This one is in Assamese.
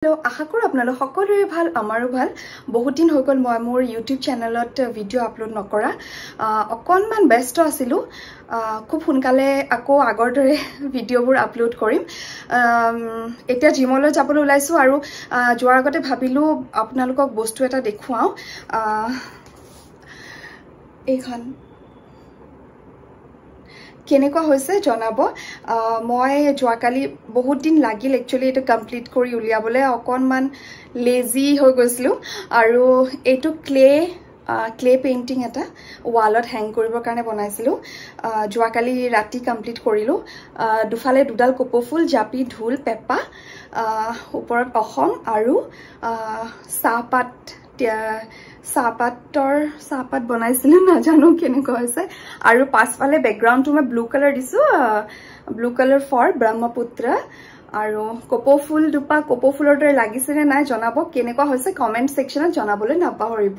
Hello, আশা কৰো আপোনালোক সকলোৰে ভাল আমাৰো ভাল বহুত দিন হৈ গল মই মোৰ YouTube চেনেলত ভিডিও আপলোড নকৰা অকনমান ব্যস্ত আছিলো খুব সোনকালে আকৌ আগৰ দৰে ভিডিওবোৰ আপলোড কৰিম এতিয়া জিমলৈ যাবলৈ ওলাইছো আৰু যোৱাৰ আগতে ভাবিলো আপোনালোকক বস্তু এটা দেখুৱাও এইখন কেনেকুৱা হৈছে জনাব মই যোৱাকালি বহুত দিন লাগিল একচুয়ালি এটা কমপ্লিট কৰি উলিয়াবলে অকনমান লেজি হৈ গৈছিলো আৰু এটো ক্লে পেইন্টিং এটা ওয়ালত হ্যাং কৰিবৰ কাৰণে বনাইছিলো যোৱাকালি ৰাতি কমপ্লিট কৰিলো দুফালে দুডাল কপৌফুল জাপি ঢোল পেপা ওপৰত অসম আৰু সাপাত বনাইছিল না জানো কেনেকুৱা হৈছে আৰু পাছফালে ব্যাকগ্ৰাউন্ডটো মই ব্লু কালাৰ দিছো ব্লু কালাৰ ফৰ ব্ৰহ্মপুত্ৰ আৰু কপৌফুল দুপা কপৌফুলৰ দৰে লাগিছে নে নাই জনাব কেনেকুৱা হৈছে কমেন্ট সেকশনত জনাবলৈ নাপাহৰিব